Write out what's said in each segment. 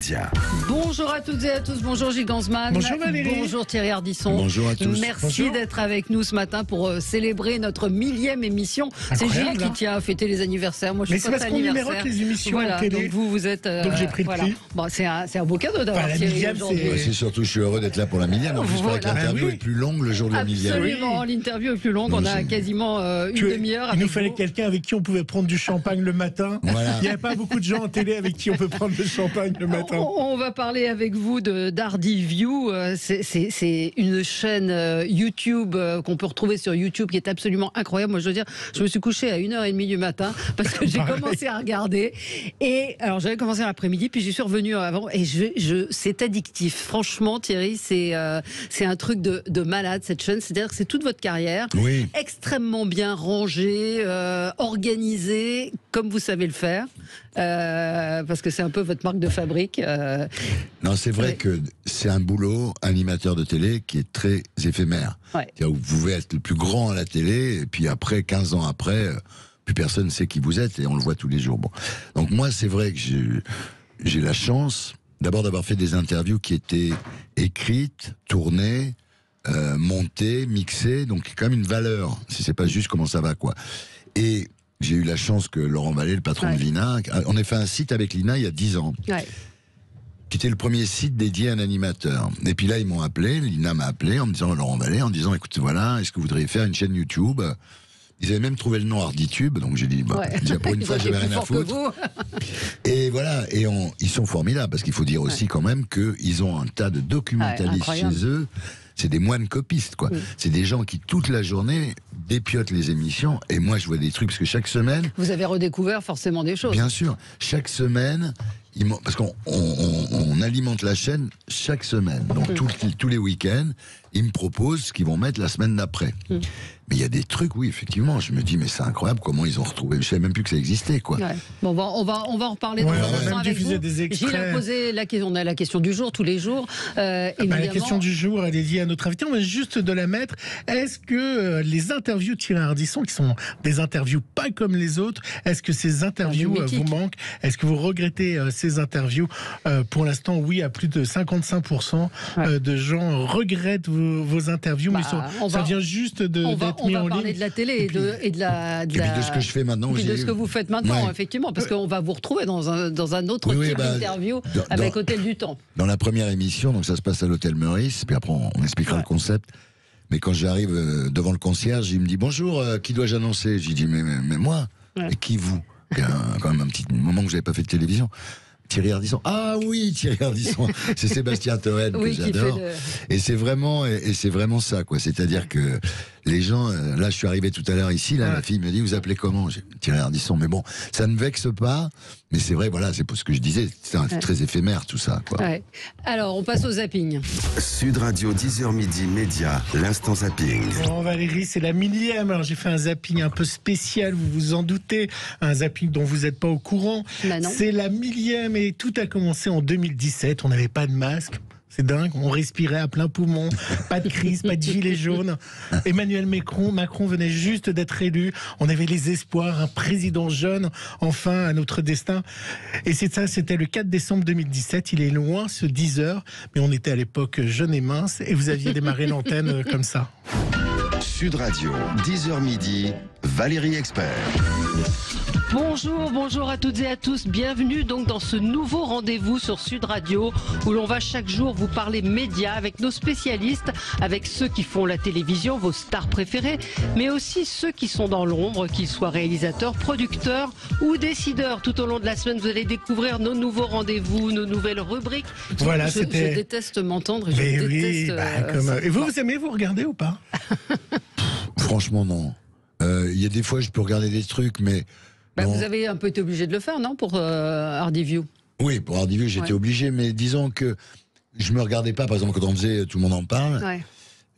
médias. Bonjour à toutes et à tous, bonjour Gilles Gansman. Bonjour Valérie. Bonjour Thierry Ardisson. Bonjour à tous. Merci d'être avec nous ce matin pour célébrer notre 1000e émission. C'est Gilles qui tient à fêter les anniversaires. Moi, je Mais suis c'est pas parce très qu'on anniversaire. numérote les émissions Voilà, en télé. donc vous êtes... Donc j'ai pris le prix. Bon, c'est un beau cadeau d'avoir la Thierry millième, aujourd'hui. c'est- C'est surtout, je suis heureux d'être là pour la millième. En plus, Voilà. que l'interview Ah oui. est plus longue le jour de la millième. Absolument, l'interview est plus longue. Non, On a c'est- quasiment une demi-heure. Il nous avec fallait vous. quelqu'un avec qui on pouvait prendre du champagne le matin. Voilà. Il n'y avait pas beaucoup de gens en télé avec qui on peut prendre le champagne le matin. On va parler avec vous de d'Hardy View. C'est une chaîne YouTube qu'on peut retrouver sur YouTube qui est absolument incroyable. Moi, je veux dire, je me suis couché à 1h30 du matin parce que j'ai commencé à regarder. Et alors, j'avais commencé l'après-midi, puis j'y suis revenue avant. Et c'est addictif. Franchement, Thierry, c'est un truc de malade, cette chaîne. C'est-à-dire que c'est toute votre carrière. Oui. Extrêmement bien rangée, organisée, comme vous savez le faire. Parce que c'est un peu votre marque de fabrique. Non, c'est vrai Ouais. que c'est un boulot, animateur de télé, qui est très éphémère. Ouais. C'est-à-dire, vous pouvez être le plus grand à la télé, et puis après, 15 ans après, plus personne ne sait qui vous êtes, et on le voit tous les jours. Bon. Donc moi, c'est vrai que j'ai la chance, d'abord d'avoir fait des interviews qui étaient écrites, tournées, montées, mixées, donc quand même une valeur, si c'est pas juste comment ça va, quoi. Et j'ai eu la chance que Laurent Vallée, le patron de Lina, on a fait un site avec Lina il y a 10 ans. Ouais. Qui était le premier site dédié à un animateur. Et puis là, ils m'ont appelé, Lina m'a appelé en me disant, Laurent Vallée, en disant, écoute, voilà, est-ce que vous voudriez faire une chaîne YouTube? Ils avaient même trouvé le nom HardyTube, donc j'ai dit, bah, déjà pour une fois, j'avais rien à foutre. Et voilà, et ils sont formidables, parce qu'il faut dire aussi quand même qu'ils ont un tas de documentalistes chez eux. C'est des moines copistes, quoi. C'est des gens qui, toute la journée, dépiotent les émissions. Et moi, je vois des trucs, parce que chaque semaine... Vous avez redécouvert forcément des choses. Bien sûr, chaque semaine, parce qu'on on alimente la chaîne chaque semaine. Donc tous les week-ends, ils me proposent ce qu'ils vont mettre la semaine d'après. Mais il y a des trucs, oui, effectivement, je me dis, mais c'est incroyable comment ils ont retrouvé. Je savais même plus que ça existait, quoi. Ouais. Bon, on va en reparler dans Ouais, un on va instant même avec diffuser vous. des extraits. Gilles a posé la question. On a la question du jour tous les jours. La question du jour, elle est liée à notre invité. On va juste de la mettre. Est-ce que les interviews de Thierry Ardisson, qui sont des interviews pas comme les autres, est-ce que ces interviews vous manquent? Est-ce que vous regrettez ces interviews? Pour l'instant, oui, à plus de 55% de gens regrettent vos interviews, mais ça vient juste d'être mis en ligne. On va parler de la télé et de ce que je fais maintenant de ce que vous faites maintenant, Ouais. effectivement, parce qu'on va vous retrouver dans un autre Oui, type d'interview avec Hôtel du Temps. Dans la première émission, donc ça se passe à l'hôtel Meurice, puis après on expliquera le concept. Mais quand j'arrive devant le concierge, il me dit bonjour, qui dois-je annoncer? J'ai dit mais moi, et qui vous? Il y a quand même un petit moment que j'avais pas fait de télévision. Thierry Ardisson. Ah oui, Thierry Ardisson. C'est Sébastien Toen que j'adore. Et c'est vraiment ça, quoi. C'est-à-dire que les gens, là, je suis arrivé tout à l'heure ici, là, la fille me dit, vous appelez comment? J'ai Thierry Ardisson. Mais bon, ça ne vexe pas. Mais c'est vrai, voilà, c'est pour ce que je disais. C'est très éphémère, tout ça, quoi. Ouais. Alors, on passe au zapping. Sud Radio, 10h midi, média, l'instant zapping. Bon, Valérie, c'est la millième. Alors, j'ai fait un zapping un peu spécial, vous vous en doutez. Un zapping dont vous n'êtes pas au courant. C'est la millième et tout a commencé en 2017. On n'avait pas de masque. C'est dingue, on respirait à plein poumon, pas de crise, pas de gilet jaune. Emmanuel Macron venait juste d'être élu. On avait les espoirs, un président jeune, enfin, à notre destin. Et c'est ça, c'était le 4 décembre 2017. Il est loin, ce 10h, mais on était à l'époque jeune et mince, et vous aviez démarré l'antenne comme ça. Sud Radio, 10h midi, Valérie Expert. Bonjour à toutes et à tous. Bienvenue donc dans ce nouveau rendez-vous sur Sud Radio où l'on va chaque jour vous parler médias avec nos spécialistes, avec ceux qui font la télévision, vos stars préférées, mais aussi ceux qui sont dans l'ombre, qu'ils soient réalisateurs, producteurs ou décideurs. Tout au long de la semaine, vous allez découvrir nos nouveaux rendez-vous, nos nouvelles rubriques. Voilà, je déteste m'entendre. Et vous aimez vous regarder ou pas? Franchement, non. Il y a des fois, je peux regarder des trucs, mais... vous avez un peu été obligé de le faire, non, pour Hardy View? Oui, pour Hardy View, j'étais obligé, mais disons que je me regardais pas, par exemple, quand on faisait Tout le monde en parle,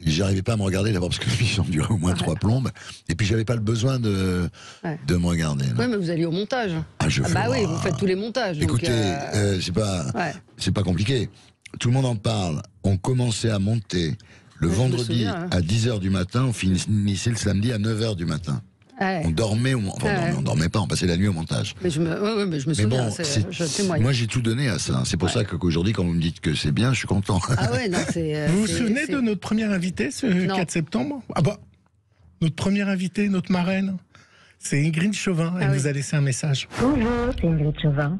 j'arrivais pas à me regarder, d'abord parce que l'émission durait au moins 3 plombes, et puis j'avais pas le besoin de me regarder. Oui, mais vous alliez au montage. Oui, vous faites tous les montages. Écoutez, c'est pas compliqué. Tout le monde en parle. On commençait à monter le vendredi à 10h du matin, on finissait le samedi à 9h du matin. On dormait, on dormait pas, on passait la nuit au montage. Mais je me souviens, je témoigne. Moi j'ai tout donné à ça. C'est pour ça qu'aujourd'hui, quand vous me dites que c'est bien, je suis content. Ah ouais, non, vous vous souvenez de notre première invitée ce 4 septembre? Ah bah, notre première invitée, notre marraine, c'est Ingrid Chauvin. Elle nous a laissé un message. Bonjour, c'est Ingrid Chauvin.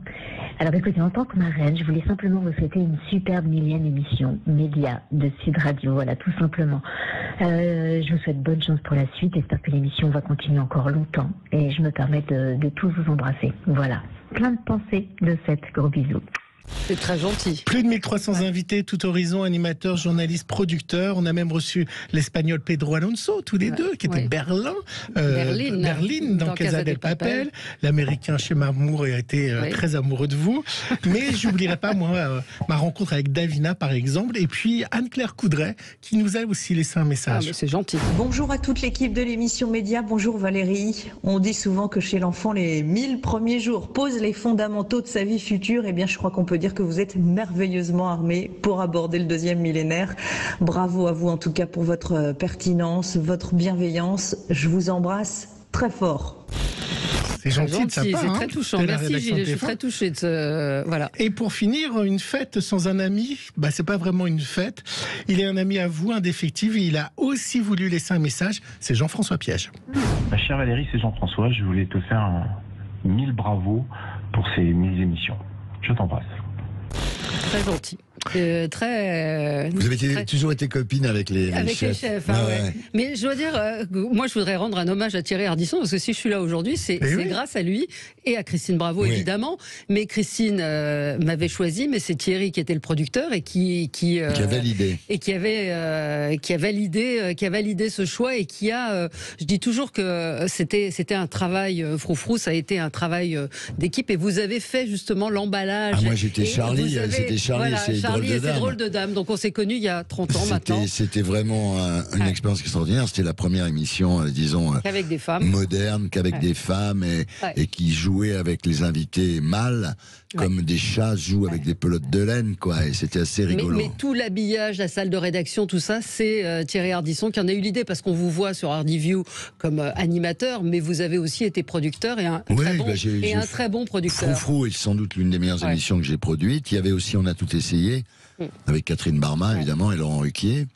Alors écoutez, en tant que marraine, je voulais simplement vous souhaiter une superbe millième émission Média de Sud Radio, voilà, tout simplement. Je vous souhaite bonne chance pour la suite, j'espère que l'émission va continuer encore longtemps et je me permets de tous vous embrasser. Voilà, plein de pensées de cette, gros bisous. C'est très gentil. Plus de 1300 invités, tout horizon, animateurs, journalistes, producteurs. On a même reçu l'Espagnol Pedro Alonso, tous les deux, qui était Berlin dans Casa del Papel. L'Américain chez Mamour a été très amoureux de vous. Mais j'oublierai pas, moi, ma rencontre avec Davina, par exemple. Et puis Anne-Claire Coudray, qui nous a aussi laissé un message. Ah, mais c'est gentil. Bonjour à toute l'équipe de l'émission Média. Bonjour Valérie. On dit souvent que chez l'enfant, les 1000 premiers jours posent les fondamentaux de sa vie future. Eh bien, je crois qu'on peut dire que vous êtes merveilleusement armés pour aborder le deuxième millénaire. Bravo à vous en tout cas pour votre pertinence, votre bienveillance. Je vous embrasse très fort. C'est gentil de sa part. C'est très touchant. Merci Gilles, je suis très touchée de ce... Voilà. Et pour finir, une fête sans un ami, c'est pas vraiment une fête. Il est un ami à vous, indéfectible, et il a aussi voulu laisser un message. C'est Jean-François Piège. Ma chère Valérie, c'est Jean-François. Je voulais te faire 1000 bravos pour ces 1000 émissions. Je t'embrasse. Très gentil. Vous avez toujours été copine avec les chefs. Ouais. Mais je dois dire, moi je voudrais rendre un hommage à Thierry Ardisson, parce que si je suis là aujourd'hui, c'est grâce à lui et à Christine Bravo, évidemment. Mais Christine m'avait choisi, mais c'est Thierry qui était le producteur et qui avait l'idée. Et qui a validé ce choix et qui a... je dis toujours que c'était un travail, Froufrou, ça a été un travail d'équipe, et vous avez fait justement l'emballage. Ah, moi j'étais Charlie, c'était Charlie, voilà, c'est drôle de dame. Donc on s'est connus il y a 30 ans maintenant. C'était vraiment une expérience extraordinaire. C'était la première émission, disons, qu'avec des femmes. Moderne, qu'avec des femmes et qui jouait avec les invités mâles, comme des chats jouent avec des pelotes de laine, quoi. Et c'était assez rigolo. Mais tout l'habillage, la salle de rédaction, tout ça, c'est Thierry Ardisson qui en a eu l'idée, parce qu'on vous voit sur HardyView comme animateur, mais vous avez aussi été producteur et un très bon producteur. Froufrou est sans doute l'une des meilleures émissions que j'ai produites. Il y avait aussi On a tout essayé, avec Catherine Barma, évidemment, et Laurent Ruquier.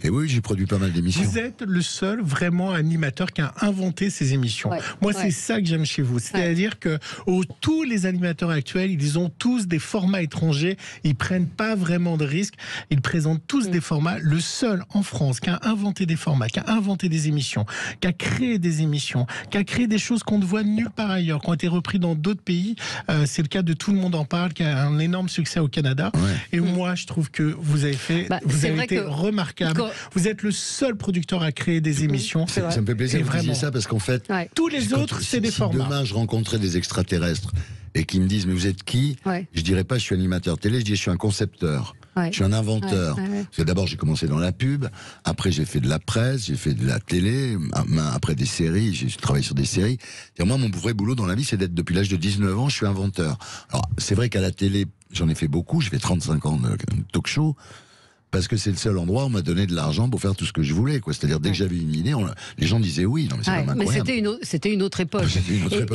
Et oui, j'ai produit pas mal d'émissions. Vous êtes le seul vraiment animateur qui a inventé ces émissions. Moi, c'est ça que j'aime chez vous. C'est-à-dire que tous les animateurs actuels, ils ont tous des formats étrangers. Ils prennent pas vraiment de risques. Ils présentent tous des formats. Le seul en France qui a inventé des formats, qui a inventé des émissions, qui a créé des émissions, qui a créé des choses qu'on ne voit nulle part ailleurs, qui ont été repris dans d'autres pays. C'est le cas de Tout le monde en parle, qui a un énorme succès au Canada. Et moi, je trouve que vous avez fait, vous avez été remarquable. Vous êtes le seul producteur à créer des émissions. Ça me fait plaisir que vous disiez ça, parce qu'en fait, tous les autres, c'est des formats. Si demain je rencontrais des extraterrestres et qui me disent mais vous êtes qui, je dirais pas je suis animateur télé, je dis je suis un concepteur. Je suis un inventeur. Parce que d'abord j'ai commencé dans la pub, après j'ai fait de la presse, j'ai fait de la télé, après des séries, j'ai travaillé sur des séries. Moi, mon vrai boulot dans la vie, c'est d'être, depuis l'âge de 19 ans, je suis inventeur. Alors c'est vrai qu'à la télé, j'en ai fait beaucoup, j'ai fait 35 ans de talk show. Parce que c'est le seul endroit où on m'a donné de l'argent pour faire tout ce que je voulais, quoi. C'est-à-dire, dès que j'avais une idée, les gens disaient oui. Non, mais c'est quand même incroyable. Mais c'était une autre époque.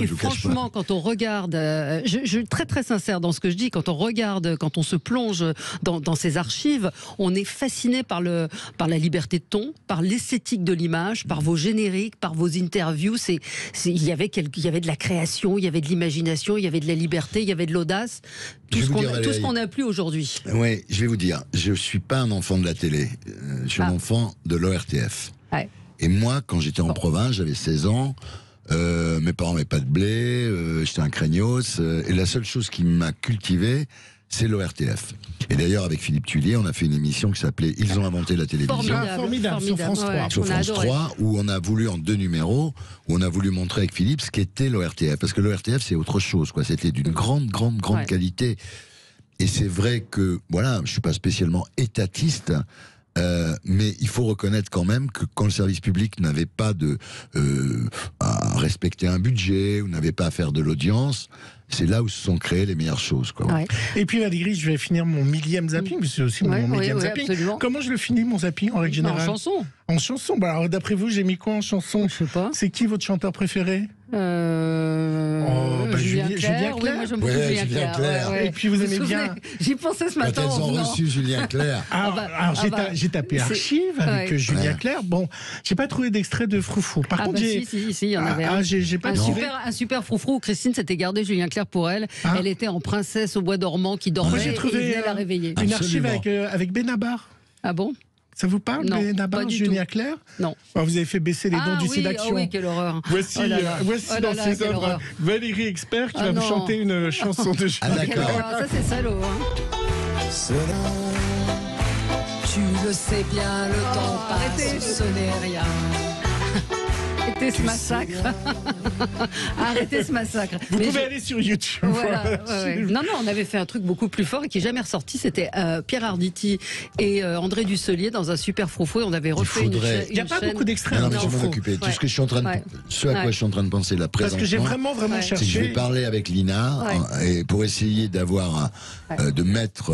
Et franchement, quand on regarde, je suis très très sincère dans ce que je dis, quand on regarde, quand on se plonge dans ces archives, on est fasciné par la liberté de ton, par l'esthétique de l'image, par vos génériques, par vos interviews. Il y avait de la création, il y avait de l'imagination, il y avait de la liberté, il y avait de l'audace. Tout ce qu'on n'a plus aujourd'hui. Oui, je vais vous dire, je suis pas un enfant de la télé, je suis un enfant de l'ORTF. Et moi, quand j'étais en province, j'avais 16 ans, mes parents n'avaient pas de blé, j'étais un craignos, et la seule chose qui m'a cultivé, c'est l'ORTF. Et d'ailleurs, avec Philippe Tullier, on a fait une émission qui s'appelait Ils ont inventé la télévision. Formidable. Sur France 3. Sur France 3, où on a voulu, en 2 numéros, où on a voulu montrer avec Philippe ce qu'était l'ORTF. Parce que l'ORTF, c'est autre chose, quoi. C'était d'une grande qualité. Et c'est vrai que, voilà, je suis pas spécialement étatiste, Mais il faut reconnaître quand même que quand le service public n'avait pas à respecter un budget ou n'avait pas à faire de l'audience, c'est là où se sont créées les meilleures choses, quoi. Ouais. Et puis Valérie, je vais finir mon millième zapping, parce que c'est aussi mon millième zapping. Absolument. Comment je le finis, mon zapping, en règle générale? En chanson. En chanson. Bah, alors, d'après vous, j'ai mis quoi en chanson? Je sais pas. C'est qui votre chanteur préféré? Julien Clerc. Oui, moi j'aime beaucoup Julien Clerc. Ouais. Et puis vous aimez bien. J'y pensais ce matin. Quand elles ont reçu Julien Clerc. Alors j'ai tapé archive avec Julien Clerc. Bon, j'ai pas trouvé d'extrait de Froufrou. Par contre, si, il y en avait un. J'ai pas un super Froufrou. Christine s'était gardé Julien Clerc pour elle. Elle était en princesse au bois dormant qui dormait. Moi j'ai trouvé la réveiller. Une archive avec Benabar. Ah bon? Ça vous parle, Benabar, Julien Clerc? Non. Vous avez fait baisser les dons du SIDAction. Ah oui, quelle horreur. Voici dans ses œuvres Valérie Expert qui va vous chanter une chanson de Julien Clerc. Ça c'est salaud. Tu le sais bien, le temps passe, ce n'est rien. Arrêtez ce massacre. Arrêtez ce massacre. Vous pouvez aller sur YouTube. Voilà, Non, on avait fait un truc beaucoup plus fort et qui n'est jamais ressorti. C'était Pierre Arditi et André Dusselier dans un super froufou. On avait refait une chaîne. Il n'y a pas beaucoup d'extraits. Non, mais je vais m'en occuper. Tout ce que je suis en train de, ce à quoi je suis en train de penser là présentement. Parce que j'ai vraiment cherché. C'est que je vais parler avec Lina et pour essayer d'avoir, de mettre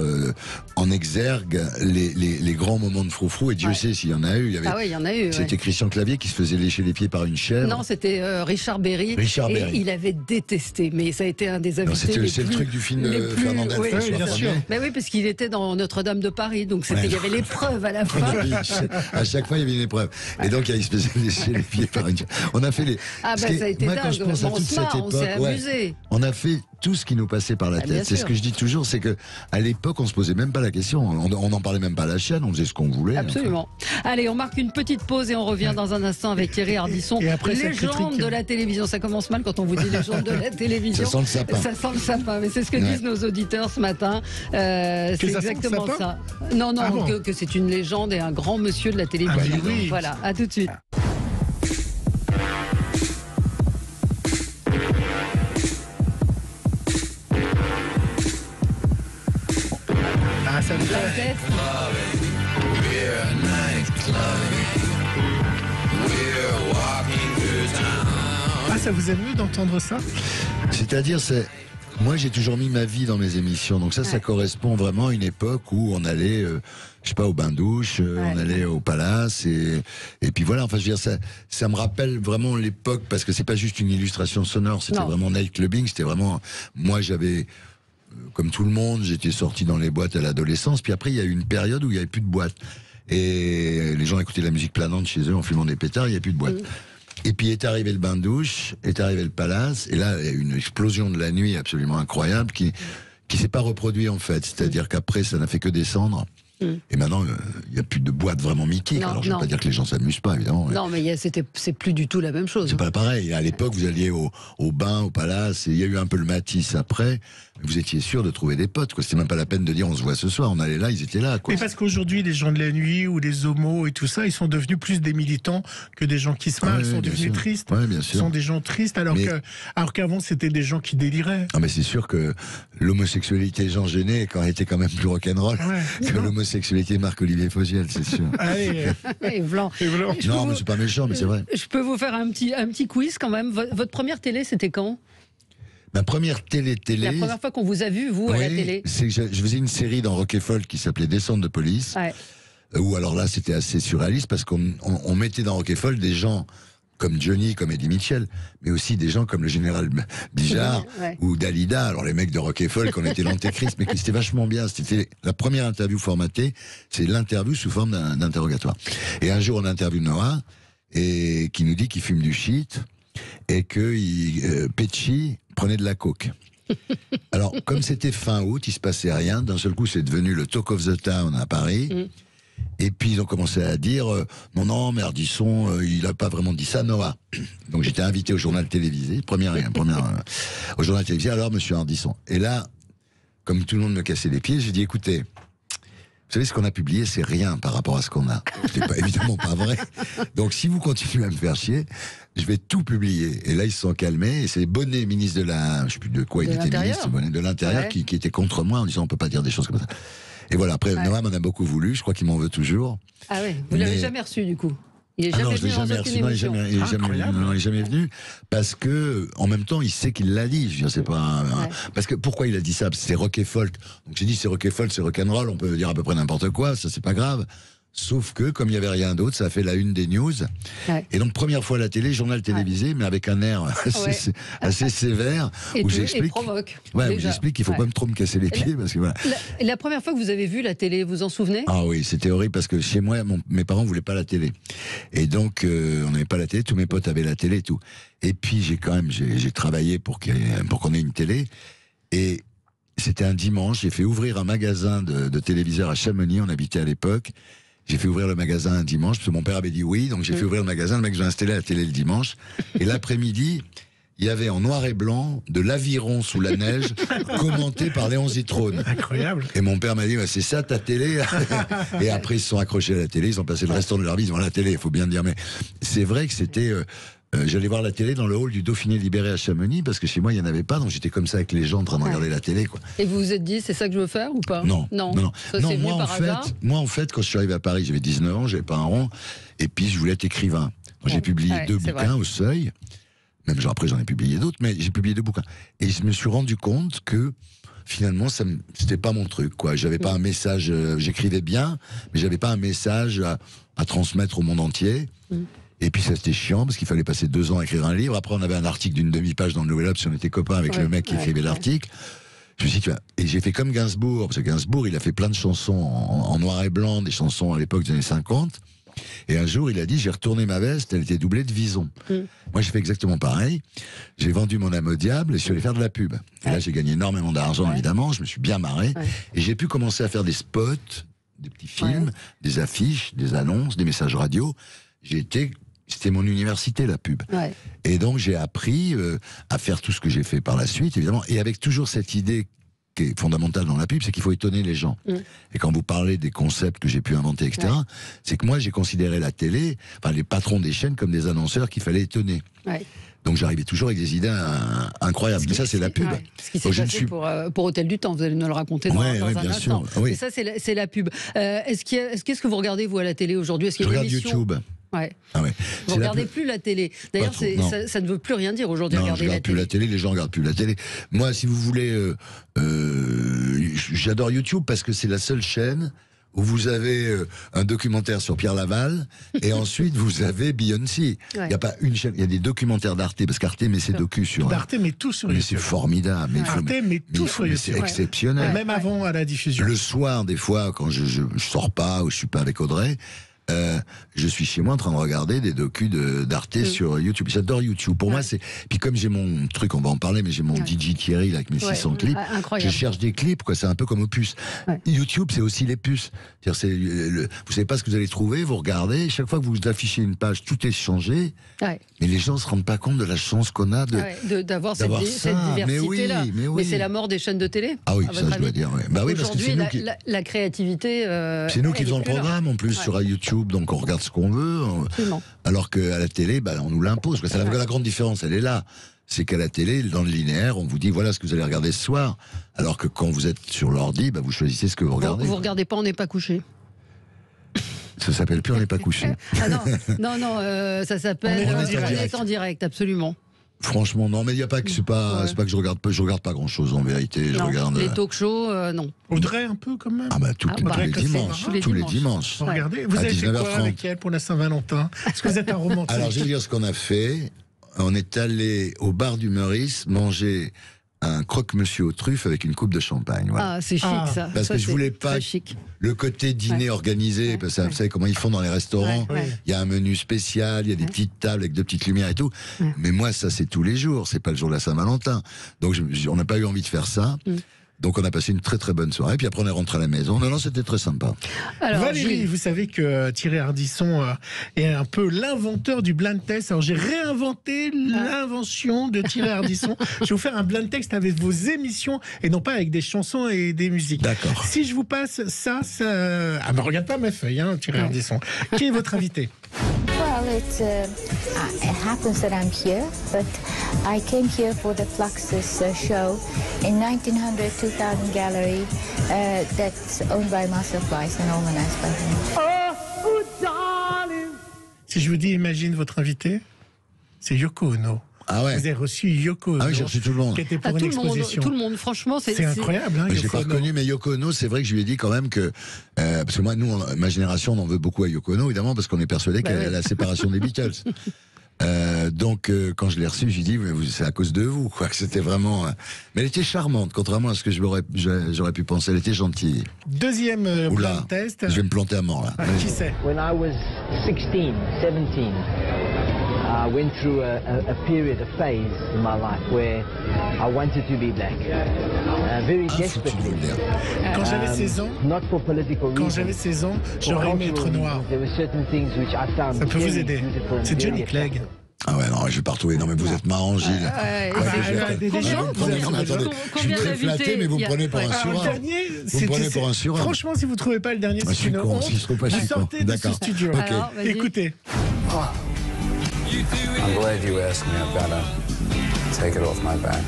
en exergue les grands moments de froufrou. Et Dieu sait s'il y en a eu. Il y en a eu. C'était Christian Clavier qui se faisait lécher les pieds par une chèvre. Non, c'était Richard Berry. Et il avait détesté, mais ça a été un des invités. C'est le truc du film de Fernandez. Oui, bien sûr. Mais oui, parce qu'il était dans Notre-Dame de Paris, donc il y avait l'épreuve à la fin. À chaque fois, il y avait une épreuve. Et donc, il se faisait lécher les pieds par une chèvre. On a fait les. Ça a été dingue. Quand je pense à toute cette époque, on s'est amusé. On a fait tout ce qui nous passait par la tête. C'est ce que je dis toujours, c'est que à l'époque, on se posait même pas la question. On n'en parlait même pas à la chaîne. On faisait ce qu'on voulait. Absolument. Allez, on marque une petite pause et on revient dans un instant avec Thierry Ardisson. Et après, légende de la télévision. Ça commence mal quand on vous dit légende de la télévision. Ça sent le sapin. Ça sent le sapin. Mais c'est ce que disent nos auditeurs ce matin. C'est exactement ça. Non, que c'est une légende et un grand monsieur de la télévision. Voilà, à tout de suite. Ça me fait. Ça vous émeut d'entendre ça? C'est-à-dire, moi j'ai toujours mis ma vie dans mes émissions, donc ça correspond vraiment à une époque où on allait, je sais pas, au bain-douche, on allait au Palace, et puis voilà, enfin je veux dire, ça me rappelle vraiment l'époque, parce que c'est pas juste une illustration sonore, c'était vraiment night clubbing, c'était vraiment, moi j'avais, comme tout le monde, j'étais sorti dans les boîtes à l'adolescence, puis après il y a eu une période où il y avait plus de boîtes, et les gens écoutaient la musique planante chez eux en fumant des pétards, il y a plus de boîtes. Et puis est arrivé le bain-douche, est arrivé le Palace, et là, il y a eu une explosion de la nuit absolument incroyable qui s'est pas reproduit en fait. C'est-à-dire qu'après, ça n'a fait que descendre. Et maintenant, il n'y a plus de boîtes vraiment mythiques. Alors, je ne veux pas dire que les gens s'amusent pas, évidemment. Non, mais c'est plus du tout la même chose. C'est pas pareil. À l'époque, vous alliez au bain, au Palace, et il y a eu un peu le Matisse après. Vous étiez sûr de trouver des potes, quoi. C'était même pas la peine de dire on se voit ce soir. On allait là, ils étaient là, quoi. Mais parce qu'aujourd'hui, les gens de la nuit ou les homos et tout ça, ils sont devenus plus des militants que des gens qui se marrent. Ils sont devenus tristes. Ouais, bien sûr. Ils sont des gens tristes, alors qu'avant, c'était des gens qui déliraient. Ah, mais c'est sûr que l'homosexualité des gens gênés était quand même plus rock'n'roll que l'homosexualité Marc-Olivier Fogiel, c'est sûr. Et Blanc. Non, mais c'est pas méchant, mais c'est vrai. Je peux vous faire un petit quiz quand même. Votre première télé, c'était quand? Ma première télé. La première fois qu'on vous a vu, vous, à la télé. C'est que je faisais une série dans Rock & Folk qui s'appelait Descente de police. Où alors là, c'était assez surréaliste parce qu'on mettait dans Rock & Folk des gens comme Johnny, comme Eddie Mitchell, mais aussi des gens comme le général Bijard ou Dalida. Alors les mecs de Rock & Folk, on était l'antéchrist, mais c'était vachement bien. C'était la première interview formatée, c'est l'interview sous forme d'interrogatoire. Et un jour, on interviewe Noah, et qui nous dit qu'il fume du shit, et que Pecci prenait de la coke. Alors, comme c'était fin août, il se passait rien. D'un seul coup, c'est devenu le Talk of the Town à Paris. Et puis, ils ont commencé à dire non, mais Ardisson, il n'a pas vraiment dit ça, Noah. Donc, j'étais invité au journal télévisé, au journal télévisé. Alors, monsieur Ardisson. Et là, comme tout le monde me cassait les pieds, j'ai dit écoutez, vous savez, ce qu'on a publié, c'est rien par rapport à ce qu'on a. C'est évidemment pas vrai. Donc, si vous continuez à me faire chier, je vais tout publier. Et là, ils se sont calmés. Et c'est Bonnet, ministre de la... Je sais plus de quoi il était ministre, Bonnet, de l'Intérieur, qui était contre moi en disant on peut pas dire des choses comme ça. Et voilà, après, Noam m'en a beaucoup voulu, je crois qu'il m'en veut toujours. Ah oui, vous l'avez jamais reçu du coup? Il est jamais non, venu dans aucune émission. Il est jamais venu parce que en même temps il sait qu'il l'a dit. Je sais pas parce que pourquoi il a dit ça? Parce que c'est rock et folk. Donc j'ai dit c'est rock et folk, c'est rock and roll. On peut dire à peu près n'importe quoi. Ça c'est pas grave. Sauf que comme il y avait rien d'autre, ça a fait la une des news. Et donc première fois à la télé, journal télévisé, mais avec un air assez sévère où j'explique. Provoque. Où j'explique qu'il faut pas trop me casser les pieds parce que voilà. La première fois que vous avez vu la télé, vous en souvenez? Ah oui, c'était horrible parce que chez moi, mes parents voulaient pas la télé. Et donc on n'avait pas la télé, tous mes potes avaient la télé et tout. Et puis j'ai travaillé pour qu'on ait une télé. Et c'était un dimanche, j'ai fait ouvrir un magasin de téléviseurs à Chamonix, on habitait à l'époque. J'ai fait ouvrir le magasin un dimanche, parce que mon père avait dit oui, donc j'ai fait ouvrir le magasin, le mec j'ai installé la télé le dimanche. Et l'après-midi, il y avait en noir et blanc de l'Aviron sous la neige, commenté par Léon Zitrone. Incroyable. Et mon père m'a dit, c'est ça ta télé? Et après ils se sont accrochés à la télé, ils ont passé le restant de leur vie devant la télé, il faut bien le dire. Mais c'est vrai que c'était... j'allais voir la télé dans le hall du Dauphiné libéré à Chamonix parce que chez moi il n'y en avait pas, donc j'étais comme ça avec les gens en train de regarder la télé, quoi. Et vous vous êtes dit c'est ça que je veux faire ou pas? Non. Ça, moi en fait quand je suis arrivé à Paris j'avais 19 ans, j'avais pas un rond et puis je voulais être écrivain. J'ai publié 2 bouquins au Seuil, même après j'en ai publié d'autres, mais j'ai publié 2 bouquins et je me suis rendu compte que finalement c'était pas mon truc, quoi. J'avais pas un message, j'écrivais bien mais j'avais pas un message à transmettre au monde entier. Et puis ça c'était chiant parce qu'il fallait passer 2 ans à écrire un livre. Après on avait un article d'une demi-page dans le Nouvel Obs si on était copains avec le mec qui écrivait l'article. Je me suis dit, et j'ai fait comme Gainsbourg, parce que Gainsbourg il a fait plein de chansons en noir et blanc, des chansons à l'époque des années 50. Et un jour il a dit j'ai retourné ma veste, elle était doublée de Vison. Moi j'ai fait exactement pareil. J'ai vendu mon âme au diable et je suis allé faire de la pub. Et là j'ai gagné énormément d'argent évidemment, je me suis bien marré. Et j'ai pu commencer à faire des spots, des petits films, des affiches, des annonces, des messages radio. C'était mon université, la pub. Et donc, j'ai appris à faire tout ce que j'ai fait par la suite, évidemment. Et avec toujours cette idée qui est fondamentale dans la pub, c'est qu'il faut étonner les gens. Et quand vous parlez des concepts que j'ai pu inventer, etc., c'est que moi, j'ai considéré la télé, enfin, les patrons des chaînes comme des annonceurs qu'il fallait étonner. Donc, j'arrivais toujours avec des idées incroyables. Mais ça, c'est la pub. Ce qui s'est passé pour Hôtel du Temps, vous allez nous le raconter dans un bien instant. Sûr. Et ça, c'est la pub. Qu'est-ce que vous regardez, vous, à la télé aujourd'hui? Je regarde YouTube. Vous regardez plus la télé. D'ailleurs, ça ne veut plus rien dire aujourd'hui. Non, je regarde plus la télé. Les gens regardent plus la télé. Moi, si vous voulez, j'adore YouTube parce que c'est la seule chaîne où vous avez un documentaire sur Pierre Laval et ensuite vous avez Beyoncé. Il n'y a pas une chaîne. Il y a des documentaires d'Arte parce qu'Arte met ses docus sur. Arte met tout sur YouTube. Mais c'est formidable. Arte met tout sur YouTube. C'est exceptionnel. Même avant à la diffusion. Le soir, des fois, quand je sors pas ou je suis pas avec Audrey. Je suis chez moi en train de regarder des docus d'Arte sur YouTube. J'adore YouTube. Pour moi, c'est. Puis comme j'ai mon truc, on va en parler, mais j'ai mon DJ Thierry là, avec mes 600 clips. Je cherche des clips, quoi. C'est un peu comme aux puces. YouTube, c'est aussi les puces. Vous savez pas ce que vous allez trouver, vous regardez. Chaque fois que vous affichez une page, tout est changé. Mais les gens se rendent pas compte de la chance qu'on a d'avoir cette diversité-là. Mais c'est la mort des chaînes de télé. Ah oui, ça je dois dire. Bah oui, parce que c'est nous qui. La créativité. C'est nous qui faisons le programme en plus sur YouTube. Donc on regarde ce qu'on veut, alors qu'à la télé, on nous l'impose. C'est la grande différence, elle est là. C'est qu'à la télé, dans le linéaire, on vous dit voilà ce que vous allez regarder ce soir, alors que quand vous êtes sur l'ordi, vous choisissez ce que vous regardez. Vous regardez pas, on n'est pas couché. Ça s'appelle plus on n'est pas couché. Non, ça s'appelle on est en direct, absolument. Franchement, non, mais il n'y a pas que c'est pas que je regarde pas grand chose en vérité. Je regarde les talk-shows, non. Audrey un peu quand même. Tous les dimanches. Regardez, vous avez fait quoi avec elle pour la Saint-Valentin? Est-ce que vous êtes un romantique? Alors je vais dire ce qu'on a fait. On est allé au bar du Meurice manger un croque-monsieur aux truffes avec une coupe de champagne. Voilà. Ah, c'est chic ça. Parce que je voulais pas le côté dîner organisé, parce que vous savez comment ils font dans les restaurants. Il y a un menu spécial, il y a des petites tables avec 2 petites lumières et tout. Mais moi, ça c'est tous les jours, c'est pas le jour de la Saint-Valentin. Donc on n'a pas eu envie de faire ça. Donc on a passé une très très bonne soirée, puis après on est rentré à la maison. Non, c'était très sympa. Alors, Valérie, vous savez que Thierry Ardisson est un peu l'inventeur du blind test. Alors j'ai réinventé l'invention de Thierry Ardisson. Je vais vous faire un blind test avec vos émissions et non pas avec des chansons et des musiques. D'accord. Si je vous passe ça... Ah regarde pas ma feuille, Thierry Ardisson. Qui est votre invité? it happens that I'm here, but I came here for the Fluxus show in 1900 2000 Gallery that's owned by Masterflies and organized by him. Si je vous dis, imagine votre invité, c'est Yoko Ono. Ah ouais. Vous avez reçu Yoko Ono. Ah oui, j'ai reçu tout le monde. Qui était pour une exposition. Tout le monde, franchement, c'est incroyable. Hein, je l'ai pas reconnu, mais Yoko Ono, c'est vrai que je lui ai dit quand même que parce que moi, nous, ma génération, on en veut beaucoup à Yoko Ono, évidemment, parce qu'on est persuadé qu'elle est la séparation des Beatles. Donc, quand je l'ai reçue, j'ai dit, c'est à cause de vous, quoi. Que c'était vraiment. Mais elle était charmante, contrairement à ce que j'aurais pu penser. Elle était gentille. Deuxième blind test. Je vais me planter à mort là. Qui c'est? When I was 16, 17. I went through a period, a phase in my life where I wanted to be black, very desperately. Quand j'avais 16 ans, not for political reasons. Quand j'avais 16 ans, j'aurais aimé être noir. There were certain things which I found. Ça peut vous aider. C'est Johnny Clegg. Ah ouais, non, je vais pas retrouver. Non, mais vous êtes marrant, Gilles. Je suis très flatté, mais vous me prenez pour un surin. Vous me prenez pour un surin. Franchement, si vous ne trouvez pas le dernier, c'est une honte. Vous sortez de ce studio. Écoutez. I'm glad you asked me. I've got to take it off my back.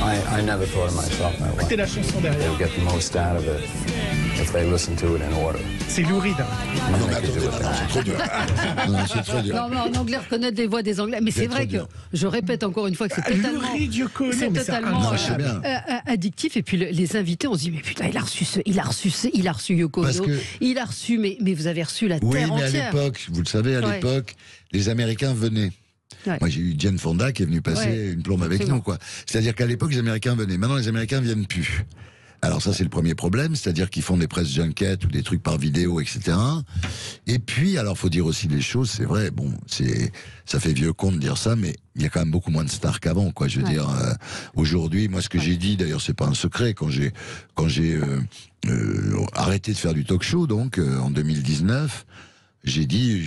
I never thought of myself that way. Écoutez la chanson derrière. They'll get the most out of it if they listen to it in order. C'est Lou Reed. Non, mais attendez, c'est trop dur. Non, c'est trop dur. Non, mais en anglais, reconnaître des voix des Anglais. Mais c'est vrai que, je répète encore une fois que c'est totalement addictif. Et puis les invités, on se dit, mais putain, il a reçu Yoko Ono. Il a reçu, mais vous avez reçu la terre entière. Oui, mais à l'époque, vous le savez, à l'époque, les Américains venaient. Ouais. Moi, j'ai eu Jane Fonda qui est venue passer une plombe avec nous, quoi. C'est-à-dire qu'à l'époque, les Américains venaient. Maintenant, les Américains viennent plus. Alors ça, c'est le premier problème, c'est-à-dire qu'ils font des press junkets ou des trucs par vidéo, etc. Et puis, alors, faut dire aussi les choses, c'est vrai, bon, ça fait vieux con de dire ça, mais il y a quand même beaucoup moins de stars qu'avant, quoi. Je veux dire, aujourd'hui, moi, ce que j'ai dit, d'ailleurs, c'est pas un secret, quand j'ai arrêté de faire du talk show, donc, en 2019, j'ai dit,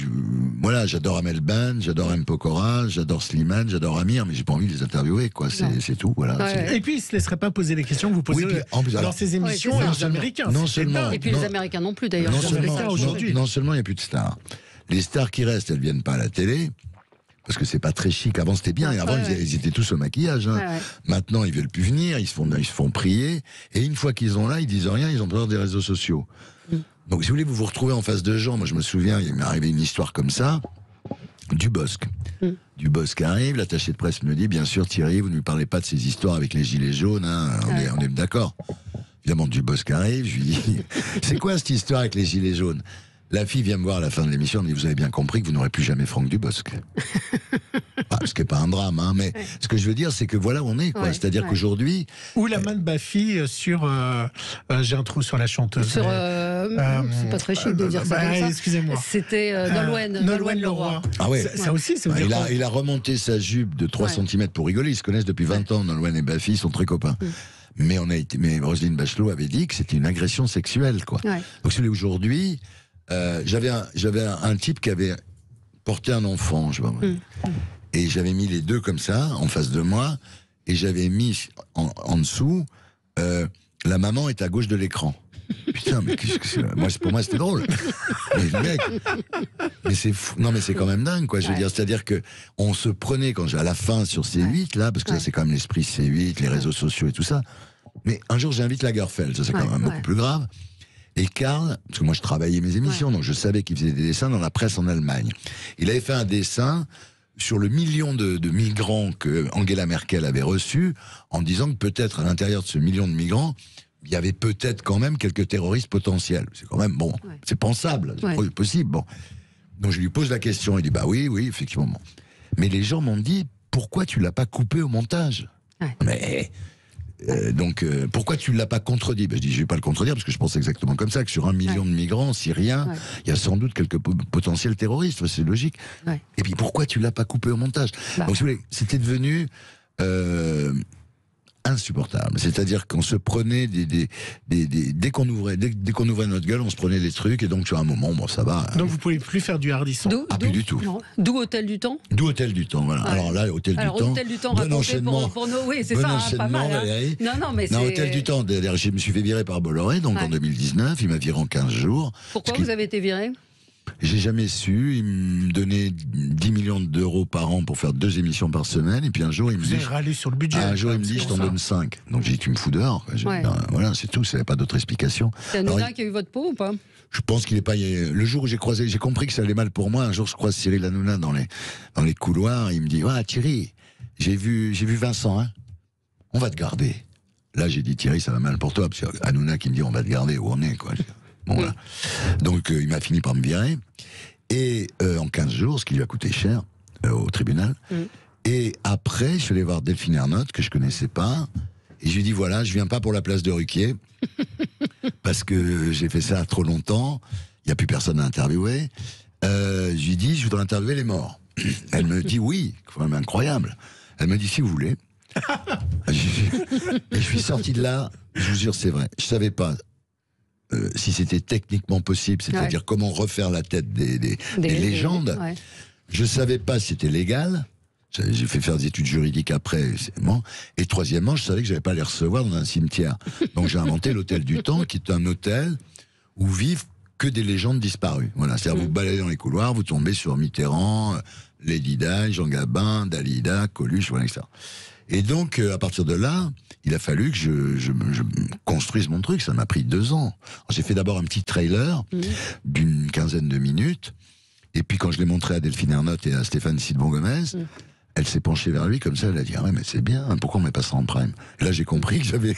voilà, j'adore Amel Ben, j'adore M. Pokora, j'adore Slimane, j'adore Amir, mais j'ai pas envie de les interviewer, quoi. C'est tout, voilà. Ouais. Et puis, ils se laisseraient pas poser les questions que vous posez dans ces émissions aux Américains. Non seulement. Et puis les Américains non plus, d'ailleurs. Non seulement il n'y a plus de stars. Les stars qui restent, elles viennent pas à la télé. Parce que c'est pas très chic. Avant, c'était bien. Et avant, ils étaient tous au maquillage. Hein. Maintenant, ils veulent plus venir. Ils se font prier. Et une fois qu'ils sont là, ils disent rien. Ils ont peur des réseaux sociaux. Donc, si vous voulez, vous vous retrouvez en face de gens. Moi, je me souviens, il m'est arrivé une histoire comme ça. Dubosc. Dubosc arrive, l'attaché de presse me dit, bien sûr, Thierry, vous ne lui parlez pas de ces histoires avec les gilets jaunes. Hein. On est d'accord. Évidemment, Dubosc arrive. Je lui dis, c'est quoi cette histoire avec les gilets jaunes? La fille vient me voir à la fin de l'émission, elle me dit, vous avez bien compris que vous n'aurez plus jamais Franck Dubosc. Ce qui n'est pas un drame, hein, mais ce que je veux dire, c'est que voilà où on est, quoi. C'est-à-dire qu'aujourd'hui... Ou la main de Baffy sur... j'ai un trou sur la chanteuse. Sur... c'est pas très chic de dire ça comme ça. Excusez-moi. C'était Nolwenn Leroy. Ah ouais. Ça aussi, c'est il a remonté sa jupe de 3 cm pour rigoler. Ils se connaissent depuis 20 ans, Nolwenn et Baffy, ils sont très copains. Mais Roselyne Bachelot avait dit que c'était une agression sexuelle, quoi. Donc si aujourd'hui... j'avais un type qui avait porté un enfant, je vois. Et j'avais mis les deux comme ça, en face de moi, et j'avais mis en dessous, la maman est à gauche de l'écran. Putain, mais qu'est-ce que c'est? Pour moi, c'était drôle. Mais le mec, mais c'est fou. Non, mais c'est quand même dingue, quoi. Je veux dire, c'est-à-dire que on se prenait à la fin sur C8, là, parce que ça, c'est quand même l'esprit C8, les réseaux sociaux et tout ça. Mais un jour, j'invite Lagerfeld, ça, c'est quand même beaucoup plus grave. Et Karl, parce que moi je travaillais mes émissions, donc je savais qu'il faisait des dessins dans la presse en Allemagne. Il avait fait un dessin sur le million de migrants que Angela Merkel avait reçus, en disant que peut-être à l'intérieur de ce million de migrants, il y avait peut-être quand même quelques terroristes potentiels. C'est quand même, bon, c'est pensable, c'est possible. Bon. Donc je lui pose la question, il dit, bah oui, effectivement. Mais les gens m'ont dit, pourquoi tu l'as pas coupé au montage? Mais... donc, pourquoi tu ne l'as pas contredit? Je dis, je ne vais pas le contredire parce que je pense exactement comme ça, que sur 1 million de migrants syriens, il y a sans doute quelques potentiels terroristes, c'est logique. Et puis, pourquoi tu ne l'as pas coupé au montage? Donc, si vous voulez, c'était devenu insupportable. C'est-à-dire qu'on se prenait dès qu'on ouvrait notre gueule, on se prenait des trucs, et donc, sur un moment, bon, ça va. Donc, vous ne pouvez plus faire du hardisson? Plus du tout. D'où Hôtel du Temps? D'où Hôtel du Temps, voilà. Alors là, Hôtel du Temps, bon enchaînement pour nous. Oui, c'est ça, pas mal. Valérie. Non, mais c'est... Hôtel du Temps, d'ailleurs, je me suis fait virer par Bolloré, donc en 2019, il m'a viré en 15 jours. Pourquoi vous avez été viré? J'ai jamais su. Il me donnait 10 millions d'euros par an pour faire 2 émissions par semaine. Et puis un jour, il me dit... Vous avez râlé sur le budget. Un jour, il me dit, je t'en donne 5. Donc j'ai dit, tu me fous dehors. Voilà, c'est tout. Ça n'avait pas d'autre explication. C'est Hanouna qui a eu votre peau ou pas? Je pense qu'il est pas... Le jour où j'ai compris que ça allait mal pour moi, un jour, je croise Cyril Hanouna dans les couloirs. Il me dit, Thierry, j'ai vu Vincent, hein. On va te garder. Là, j'ai dit, Thierry, ça va mal pour toi. Parce que Hanouna qui me dit, on va te garder où on est, quoi. Bon, voilà. Donc, il m'a fini par me virer. Et en 15 jours, ce qui lui a coûté cher au tribunal. Et après, je suis allé voir Delphine Ernotte, que je connaissais pas. Et je lui ai dit, voilà, je viens pas pour la place de Ruquier. Parce que j'ai fait ça trop longtemps. Il n'y a plus personne à interviewer. Je lui ai dit, je voudrais interviewer les morts. Elle me dit, oui, quand même incroyable. Elle me dit, si vous voulez. Et je suis sorti de là, je vous jure, c'est vrai. Je savais pas si c'était techniquement possible, c'est-à-dire comment refaire la tête des légendes. Ouais. Je savais pas si c'était légal. J'ai fait faire des études juridiques après. Bon. Et troisièmement, je savais que j'allais pas les recevoir dans un cimetière. Donc j'ai inventé l'hôtel du temps, qui est un hôtel où vivent que des légendes disparues. Voilà, c'est-à-dire vous baladez dans les couloirs, vous tombez sur Mitterrand, Lady Di, Jean Gabin, Dalida, Coluche, voilà, etc. Et donc, à partir de là, il a fallu que je construise mon truc. Ça m'a pris 2 ans. J'ai fait d'abord un petit trailer d'une 15aine de minutes. Et puis, quand je l'ai montré à Delphine Ernotte et à Stéphane Sidbon-Gomez, elle s'est penchée vers lui comme ça. Elle a dit, ah ouais, mais c'est bien. Pourquoi on met pas ça en prime? Et là, j'ai compris que j'avais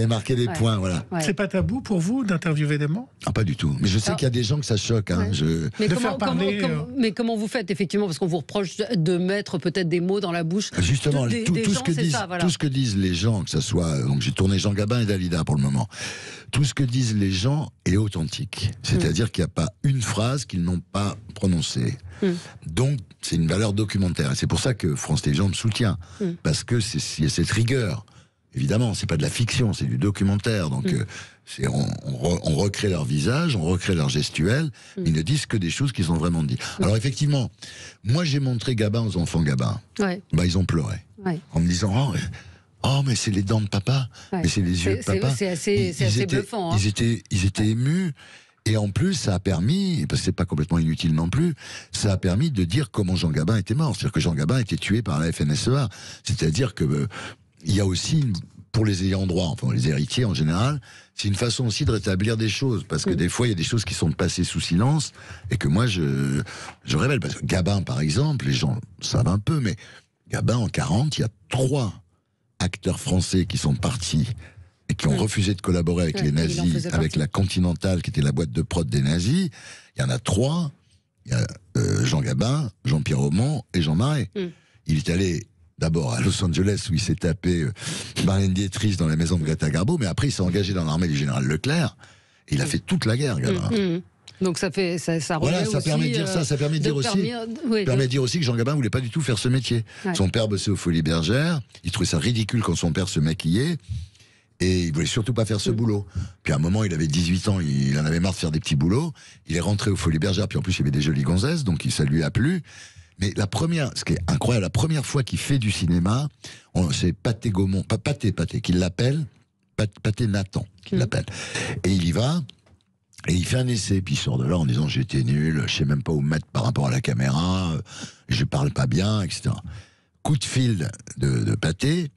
marqué des points. Voilà. Ouais. C'est pas tabou pour vous d'interviewer des morts? Ah, pas du tout. Mais je sais qu'il y a des gens que ça choque. Hein. Mais comment vous faites, effectivement, parce qu'on vous reproche de mettre peut-être des mots dans la bouche. Justement, tout ce que disent les gens, que ça soit... Donc j'ai tourné Jean Gabin et Dalida pour le moment. Tout ce que disent les gens est authentique. C'est-à-dire qu'il n'y a pas une phrase qu'ils n'ont pas prononcée. Donc, c'est une valeur documentaire. Et c'est pour ça que France Télévisions me soutient. Parce que il y a cette rigueur. Évidemment, c'est pas de la fiction, c'est du documentaire. Donc, on recrée leur visage, on recrée leur gestuelle. Ils ne disent que des choses qu'ils ont vraiment dit. Alors, effectivement, moi, j'ai montré Gabin aux enfants Gabin. Ouais. Bah, ils ont pleuré. Ouais. En me disant, oh, mais c'est les dents de papa. Ouais. Mais c'est les yeux de papa. C'est assez bluffant. Hein. Ils étaient émus. Et en plus, ça a permis, parce que c'est pas complètement inutile non plus, ça a permis de dire comment Jean Gabin était mort. C'est-à-dire que Jean Gabin a été tué par la FNSEA. C'est-à-dire que il y a aussi, pour les ayants droit, enfin les héritiers en général, c'est une façon aussi de rétablir des choses. Parce que des fois, il y a des choses qui sont passées sous silence et que moi, je révèle. Parce que Gabin, par exemple, les gens savent un peu, mais Gabin, en 40, il y a 3 acteurs français qui sont partis et qui ont refusé de collaborer avec les nazis, avec la Continentale, qui était la boîte de prod des nazis. Il y en a 3. Il y a Jean Gabin, Jean-Pierre Aumont et Jean Marais. Il est allé d'abord à Los Angeles, où il s'est tapé Marlène Dietrich dans la maison de Greta Garbo, mais après il s'est engagé dans l'armée du général Leclerc, et il a fait toute la guerre, Gabin. Donc ça voilà, ça permet de dire ça, ça permet de dire aussi que Jean Gabin voulait pas du tout faire ce métier. Son père bossait aux Folies Bergères, il trouvait ça ridicule quand son père se maquillait, et il voulait surtout pas faire ce boulot. Puis à un moment, il avait 18 ans, il en avait marre de faire des petits boulots, il est rentré aux Folies Bergères, puis en plus il y avait des jolies gonzesses, donc ça lui a plu. Mais ce qui est incroyable, la première fois qu'il fait du cinéma, c'est Pathé Gaumont, Pathé, qui l'appelle, Pathé Nathan, qui l'appelle. Et il y va, et il fait un essai, puis il sort de là en disant j'étais nul, je sais même pas où me mettre par rapport à la caméra, je parle pas bien, etc. Coup de fil de Pathé,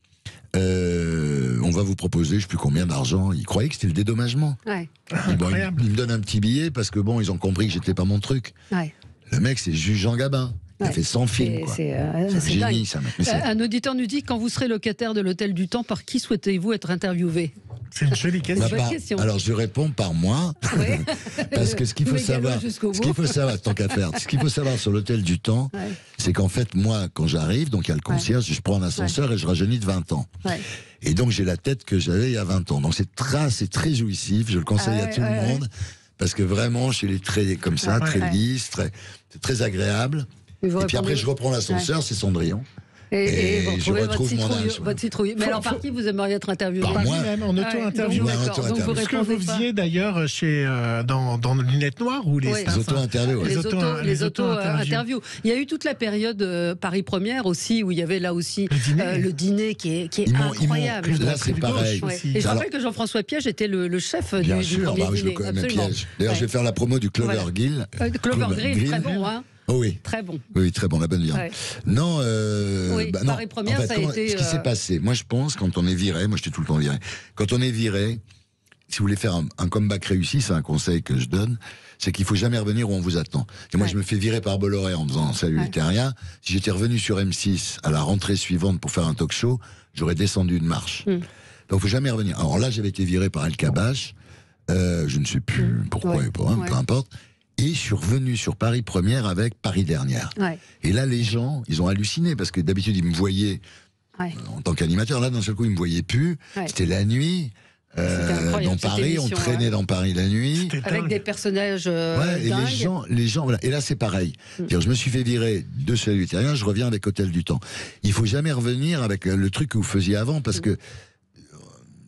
on va vous proposer, je sais plus combien d'argent. Il croyait que c'était le dédommagement. Ouais. Il me donne un petit billet parce que bon, ils ont compris que j'étais pas mon truc. Ouais. Le mec, c'est juste Jean Gabin. Il a fait 100 films. C'est génie, ça. Un auditeur nous dit, quand vous serez locataire de l'Hôtel du Temps, par qui souhaitez-vous être interviewé? C'est une jolie question. Alors je réponds par moi, parce que ce qu'il faut savoir, tant qu'à faire, ce qu'il faut savoir sur l'Hôtel du Temps, c'est qu'en fait moi, quand j'arrive, donc il y a le concierge, je prends un ascenseur et je rajeunis de 20 ans. Et donc j'ai la tête que j'avais il y a 20 ans. Donc c'est très jouissif, je le conseille à tout le monde, parce que vraiment chez les traits comme ça, très lisses, c'est très agréable. Et puis après je reprends l'ascenseur, c'est Cendrillon. Et vous je retrouvez retrouve mon âge. votre citrouille. Mais alors, par qui vous aimeriez être interviewé? Par moi. Même en auto-interview. Ce que vous faisiez d'ailleurs dans Lunettes Noires ou les auto-interviews. Les auto-interviews. Il y a eu toute la période Paris Première aussi, où il y avait là aussi le dîner qui est incroyable. Là, c'est pareil. Et je rappelle que Jean-François Piège était le chef du premier dîner. Je le connais, Piège. D'ailleurs, je vais faire la promo du Clover Grill. Clover Grill, très bon, hein. Oh oui. Très bon. Oui, très bon, la bonne viande. Ouais. Non, Paris Première, en fait, ça a été... Ce qui s'est passé, moi je pense, quand on est viré, moi j'étais tout le temps viré, quand on est viré, si vous voulez faire un comeback réussi, c'est un conseil que je donne, c'est qu'il faut jamais revenir où on vous attend. Et moi je me fais virer par Bolloré en faisant Salut les terriens. Si j'étais revenu sur M6 à la rentrée suivante pour faire un talk show, j'aurais descendu une marche. Donc il faut jamais revenir. Alors là, j'avais été viré par El Kabash, je ne sais plus pourquoi, peu importe. Et je suis revenu sur Paris Première avec Paris Dernière. Et là, les gens, ils ont halluciné parce que d'habitude, ils me voyaient en tant qu'animateur. Là, d'un seul coup, ils me voyaient plus. C'était la nuit. Dans Paris, on traînait dans Paris la nuit. Avec des personnages et les gens, voilà. Et là, c'est pareil. Je me suis fait virer de Salut Terrien, je reviens avec Hôtel du Temps. Il faut jamais revenir avec le truc que vous faisiez avant parce que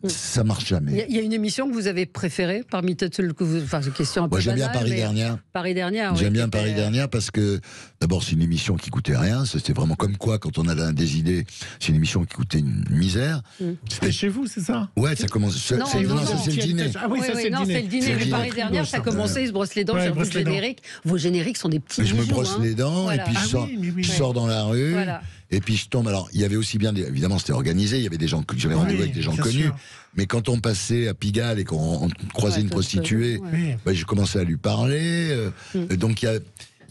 ça marche jamais. Il y a une émission que vous avez préférée parmi toutes celles que vous... Enfin, c'est une question un peu j'aime bien Paris Dernière. Paris Dernière, J'aime bien Paris Dernière parce que, d'abord, c'est une émission qui coûtait rien. C'était vraiment comme quoi, quand on a des idées, c'est une émission qui coûtait une misère. C'était chez vous, c'est ça? Ouais, ça commence... c'est le dîner. Ah oui, ça, c'est le dîner. Mais Paris Dernière, ça a commencé, ils se brossent les dents, j'ai revu le générique. Vos génériques sont des petits bijoux. Je me brosse les dents, et puis je sors dans la rue. Et puis je tombe. Alors, il y avait aussi bien, évidemment, c'était organisé. Il y avait des gens que j'avais rendez-vous avec des gens connus. Mais quand on passait à Pigalle et qu'on croisait une prostituée, je commençais à lui parler. Donc il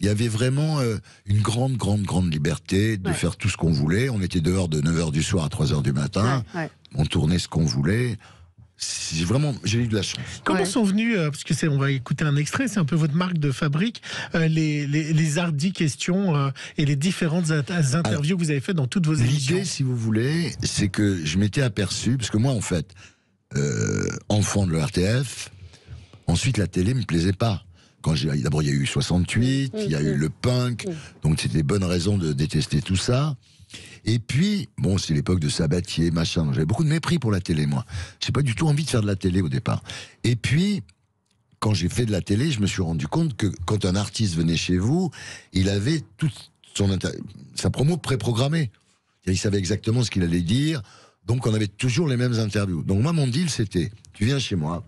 y avait vraiment une grande liberté de faire tout ce qu'on voulait. On était dehors de 9h du soir à 3h du matin. On tournait ce qu'on voulait. J'ai eu de la chance. Comment sont venus, parce que on va écouter un extrait, c'est un peu votre marque de fabrique, les hardies questions et les différentes interviews que vous avez faites dans toutes vos émissions. L'idée, si vous voulez, c'est que je m'étais aperçu, parce que moi, en fait, enfant de l'RTF, ensuite la télé me plaisait pas. D'abord, il y a eu 68, il y a eu le punk, donc c'était bonne raison de détester tout ça. Et puis, bon, c'est l'époque de Sabatier, machin. J'avais beaucoup de mépris pour la télé, moi. J'ai pas du tout envie de faire de la télé au départ. Et puis, quand j'ai fait de la télé, je me suis rendu compte que quand un artiste venait chez vous, il avait toute sa promo préprogrammée. Il savait exactement ce qu'il allait dire. Donc, on avait toujours les mêmes interviews. Donc, moi, mon deal, c'était, tu viens chez moi,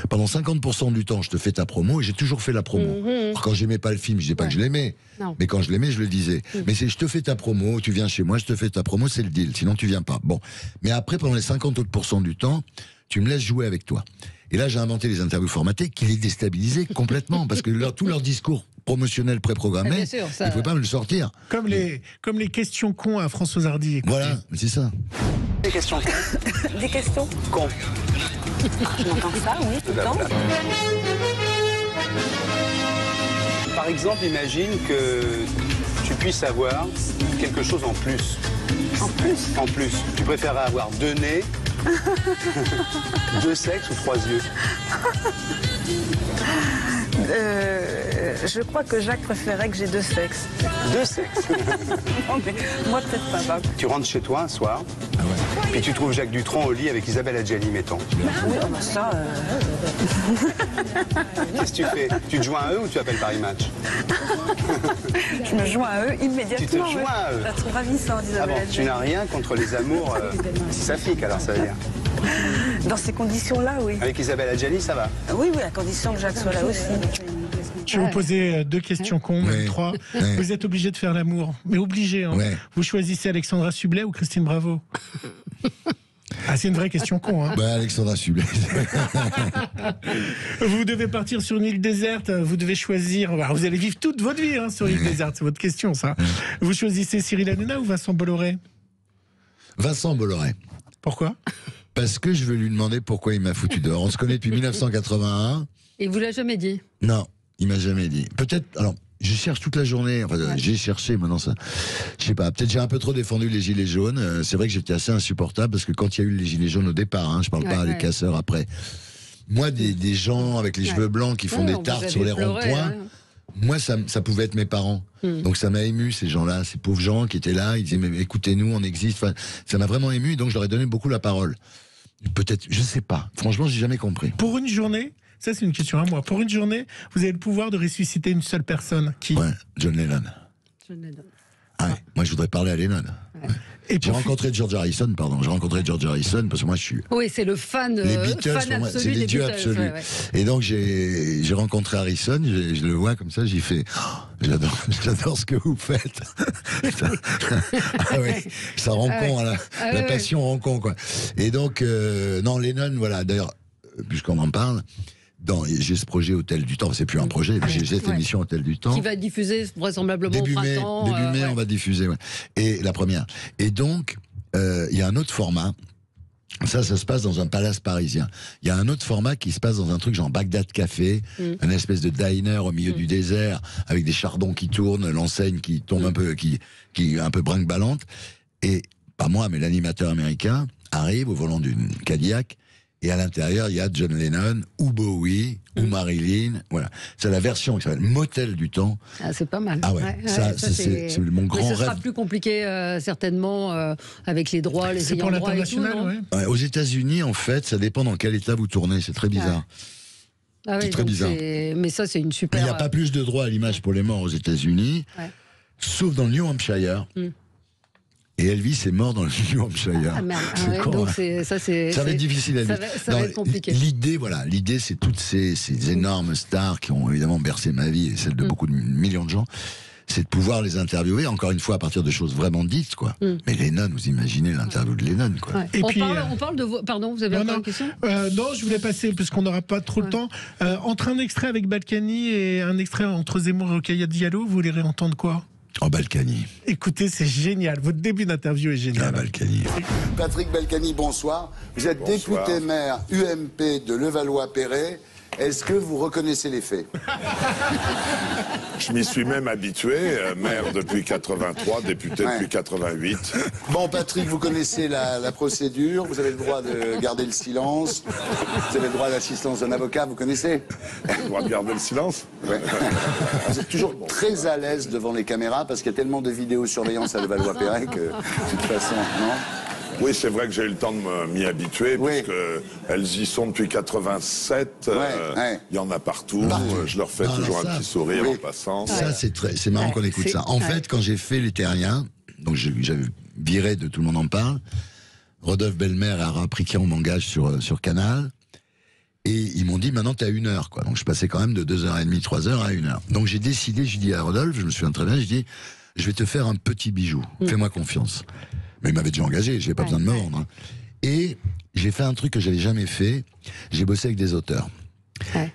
pendant 50% du temps, je te fais ta promo, et j'ai toujours fait la promo. Alors, quand j'aimais pas le film, je disais pas que je l'aimais. Mais quand je l'aimais, je le disais. Mais c'est je te fais ta promo, tu viens chez moi, je te fais ta promo, c'est le deal. Sinon, tu viens pas. Bon. Mais après, pendant les 50 autres % du temps, tu me laisses jouer avec toi. Et là, j'ai inventé les interviews formatées qui les déstabilisaient complètement. Parce que tout leur discours promotionnel préprogrammé, il ne faut pas me le sortir. Comme les questions cons à François Hardy. Écoutez. Voilà, c'est ça. Des questions cons. Des questions cons. Je m'entends ça, oui, tout le temps. Par exemple, imagine que tu puisses avoir quelque chose en plus. En plus? En plus. Tu préférerais avoir 2 nez, 2 sexes ou 3 yeux? Je crois que Jacques préférait que j'ai 2 sexes. 2 sexes? Non, mais moi peut-être pas. Tu rentres chez toi un soir, puis tu trouves Jacques Dutronc au lit avec Isabelle Adjani, mettons. Oui, ça... Qu'est-ce que tu fais? Tu te joins à eux ou tu appelles Paris Match? Je me joins à eux immédiatement. Tu te joins à eux? Je la trouve ravissante, Isabelle Adjani. Tu n'as rien contre les amours saphiques, alors ça veut dire? Dans ces conditions-là, oui. Avec Isabelle Adjani, ça va? Oui, à condition que Jacques soit là aussi. Je vais vous poser 2 questions cons, même 3. Vous êtes obligé de faire l'amour. Mais obligé, hein. Vous choisissez Alexandra Sublet ou Christine Bravo? C'est une vraie question con, hein. Alexandra Sublet. Vous devez partir sur une île déserte, vous devez choisir... Alors, vous allez vivre toute votre vie sur une île déserte, c'est votre question, ça. Vous choisissez Cyril Hanouna ou Vincent Bolloré? Vincent Bolloré. Pourquoi? Parce que je veux lui demander pourquoi il m'a foutu dehors. On se connaît depuis 1981. Et vous l'a jamais dit? Non, il m'a jamais dit. Peut-être... Alors, je cherche toute la journée. Enfin, j'ai cherché, maintenant ça... Je sais pas, peut-être j'ai un peu trop défendu les gilets jaunes. C'est vrai que j'étais assez insupportable parce que quand il y a eu les gilets jaunes au départ, je parle pas des casseurs après. Moi, des gens avec les cheveux blancs qui font des tartes sur les ronds-points... moi, ça pouvait être mes parents. Donc ça m'a ému, ces gens-là, ces pauvres gens qui étaient là. Ils disaient, mais écoutez-nous, on existe. Enfin, ça m'a vraiment ému, donc je leur ai donné beaucoup la parole. Peut-être, je sais pas. Franchement, j'ai jamais compris. Pour une journée, ça c'est une question à moi. Pour une journée, vous avez le pouvoir de ressusciter une seule personne. Qui? Ouais, John Lennon. Ah ouais. Moi, je voudrais parler à Lennon. Ouais. J'ai rencontré George Harrison, parce que moi, je suis... Oui, c'est le fan, les Beatles, fan absolu, c'est les dieux absolus. Ouais. Et donc, j'ai rencontré Harrison, je le vois comme ça, j'ai fait... Oh, j'adore ce que vous faites. Ah ouais, ça rend con, la passion rend con, quoi. Et donc, non, Lennon, voilà, d'ailleurs, puisqu'on en parle... J'ai ce projet Hôtel du Temps, c'est plus un projet, j'ai cette émission Hôtel du Temps. Qui va être diffusée vraisemblablement au printemps. Début mai, on va diffuser, Et la première. Et donc, il y a un autre format. Ça se passe dans un palace parisien. Il y a un autre format qui se passe dans un truc genre Bagdad Café, une espèce de diner au milieu du désert, avec des chardons qui tournent, l'enseigne qui tombe un peu, qui est un peu brinque-ballante. Et, pas moi, mais l'animateur américain arrive au volant d'une Cadillac. Et à l'intérieur, il y a John Lennon, ou Bowie, ou Marilyn. Voilà. C'est la version qui s'appelle Motel du Temps. Ah, c'est pas mal. Ah ouais. Ça c'est mon grand rêve. Ce sera plus compliqué, certainement, avec les droits, les ayants droit et tout, non ? Aux États-Unis, en fait, ça dépend dans quel état vous tournez. C'est très bizarre. Ah oui, c'est très bizarre. Mais ça, c'est une super... Il n'y a pas plus de droits à l'image pour les morts aux États-Unis, sauf dans le New Hampshire. Et Elvis est mort dans le New Hampshire. Ah merde, donc ça va être difficile à vivre. Ça va être compliqué. L'idée, c'est toutes ces énormes stars qui ont évidemment bercé ma vie et celle de beaucoup de millions de gens, c'est de pouvoir les interviewer, encore une fois, à partir de choses vraiment dites, quoi. Mais Lennon, vous imaginez l'interview de Lennon, quoi. Et on parle de vous. Pardon, vous avez encore une question ? Non, je voulais passer, parce qu'on n'aura pas trop le temps. Entre un extrait avec Balkany et un extrait entre Zemmour et Rokhaya Diallo, vous voulez réentendre quoi ? Oh, Balkany. Écoutez, c'est génial. Votre début d'interview est génial. Balkany. Patrick Balkany, bonsoir. Vous êtes député maire UMP de Levallois-Perret. Est-ce que vous reconnaissez les faits ? Je m'y suis même habitué, maire depuis 83, député depuis 88. Bon, Patrick, vous connaissez la procédure, vous avez le droit de garder le silence, vous avez le droit à l'assistance d'un avocat, vous connaissez ? Le droit de garder le silence ? Ouais. Vous êtes toujours très à l'aise devant les caméras parce qu'il y a tellement de vidéosurveillance à Levallois-Perret que, de toute façon, non ? Oui, c'est vrai que j'ai eu le temps de m'y habituer, puisque elles y sont depuis 87. Il y en a partout. Je leur fais toujours un petit sourire en passant. Ça, c'est marrant qu'on écoute ça. En fait, quand j'ai fait Les Terriens, donc j'avais viré de Tout le monde en parle, Rodolphe Belmer a appris qu'on m'engage sur Canal. Et ils m'ont dit, maintenant, t'as 1 heure, quoi. Donc, je passais quand même de 2h30, 3h à 1 heure. Donc, j'ai décidé, j'ai dit à Rodolphe, je me souviens très bien, j'ai dit, je vais te faire un petit bijou. Fais-moi confiance. Mais il m'avait déjà engagé, j'avais pas besoin de me vendre. Et j'ai fait un truc que j'avais jamais fait, j'ai bossé avec des auteurs.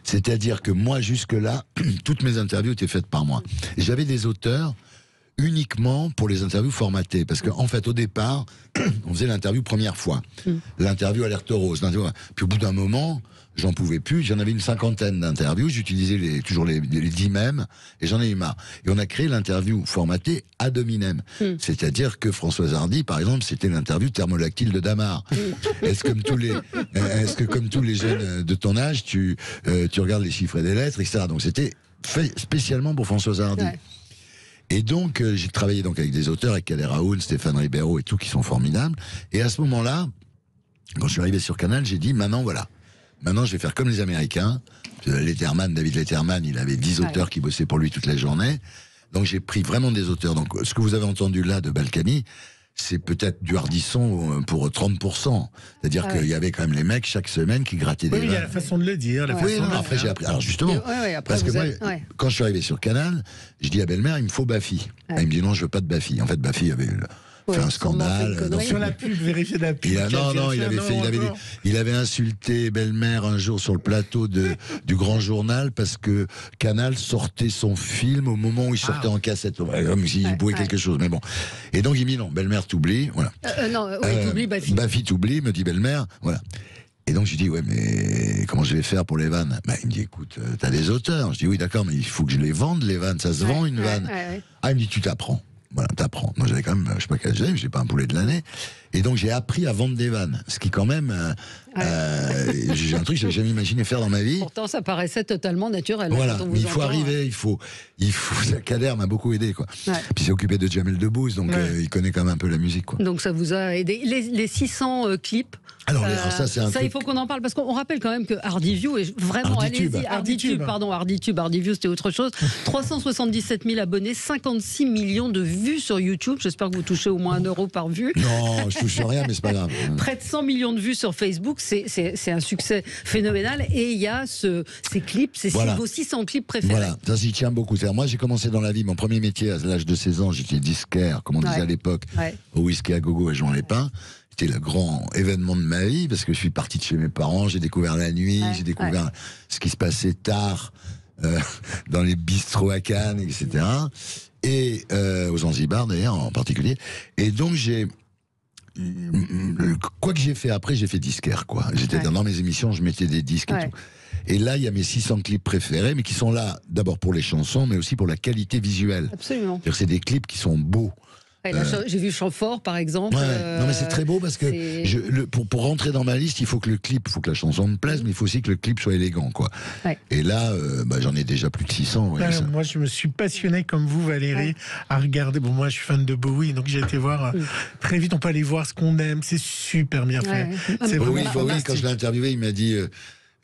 C'est-à-dire que moi, jusque-là, toutes mes interviews étaient faites par moi. Et j'avais des auteurs uniquement pour les interviews formatées. Parce qu'en fait, au départ, on faisait l'interview première fois. L'interview alerte rose. Puis au bout d'un moment, j'en pouvais plus. J'en avais une 50aine d'interviews. J'utilisais toujours les 10 mêmes. Et j'en ai eu marre. Et on a créé l'interview formatée ad hominem. C'est-à-dire que Françoise Hardy, par exemple, c'était l'interview thermolactyle de Damar. Est-ce que comme tous les jeunes de ton âge, tu regardes les chiffres et des lettres, etc. Donc c'était fait spécialement pour Françoise Hardy. Et donc, j'ai travaillé donc avec des auteurs, avec Kader Raoul, Stéphane Ribeiro et tout, qui sont formidables. Et à ce moment-là, quand je suis arrivé sur Canal, j'ai dit, maintenant, voilà. Maintenant, je vais faire comme les Américains. David Letterman, il avait 10 auteurs qui bossaient pour lui toute la journée. Donc, j'ai pris vraiment des auteurs. Donc, ce que vous avez entendu là de Balkany, c'est peut-être du Hardisson pour 30%. C'est-à-dire qu'il y avait quand même les mecs chaque semaine qui grattaient des vannes. Il y a la façon de le dire. Après j'ai appris. Alors justement, parce que moi, quand je suis arrivé sur Canal, je dis à Belmer, il me faut Baffy. Il me dit non, je veux pas de Baffy. En fait, Baffy avait fait un scandale. Sur la pub, vérifier la pub. Il avait insulté Belmer un jour sur le plateau du Grand Journal parce que Canal sortait son film au moment où il sortait en cassette. Comme s'il pouvait quelque chose, mais bon. Et donc il me dit non, Belmer t'oublie, voilà. T'oublies Baffy. Baffy t'oublie, me dit Belmer, voilà. Et donc je dis ouais, mais comment je vais faire pour les vannes ? Il me dit écoute, t'as des auteurs. Je dis oui d'accord, mais il faut que je les vende les vannes, ça se vend une vanne. Ah il me dit tu t'apprends. Voilà, t'apprends. Moi, j'avais quand même, je sais pas quel âge j'avais, mais j'ai pas un poulet de l'année. Et donc, j'ai appris à vendre des vannes. Ce qui, quand même, j'ai un truc que j'avais jamais imaginé faire dans ma vie. Pourtant, ça paraissait totalement naturel. Voilà, mais il faut arriver, il faut. Kader m'a beaucoup aidé, quoi. Ouais. Puis il s'est occupé de Jamel Debbouze, donc il connaît quand même un peu la musique, quoi. Donc ça vous a aidé. Les 600 clips. Alors, ça, c'est un truc... il faut qu'on en parle, parce qu'on rappelle quand même que Hardiview est vraiment... Allez-y, Harditube, pardon, Harditube, Hardiview, c'était autre chose. 377 000 abonnés, 56 millions de vues sur YouTube. J'espère que vous touchez au moins 1 euro par vue. Non, je touche rien, mais c'est pas grave. Près de 100 millions de vues sur Facebook, c'est un succès phénoménal. Et il y a ces clips, vos 600 clips préférés. Voilà, ça s'y tient beaucoup. Moi, j'ai commencé dans la vie, mon premier métier à l'âge de 16 ans, j'étais disquaire, comme on disait à l'époque, au Whisky à Gogo et Jean Lépin. C'était le grand événement de ma vie, parce que je suis parti de chez mes parents, j'ai découvert la nuit, j'ai découvert ce qui se passait tard dans les bistrots à Cannes, etc. Et aux Zanzibar, d'ailleurs, en particulier. Et donc, quoi que j'ai fait après, j'ai fait disquaire, quoi. J'étais dans mes émissions, je mettais des disques et tout. Et là, il y a mes 600 clips préférés, mais qui sont là d'abord pour les chansons, mais aussi pour la qualité visuelle. Absolument. C'est-à-dire que c'est des clips qui sont beaux. J'ai vu Chamfort, par exemple. Non, mais c'est très beau parce que pour rentrer dans ma liste, il faut que la chanson me plaise, mais il faut aussi que le clip soit élégant, quoi. Et là, j'en ai déjà plus de 600. Moi, je me suis passionné comme vous, Valérie, à regarder. Bon, moi, je suis fan de Bowie, donc j'ai été voir très vite. On peut aller voir ce qu'on aime. C'est super bien fait. C'est Bowie, quand je l'ai interviewé, il m'a dit.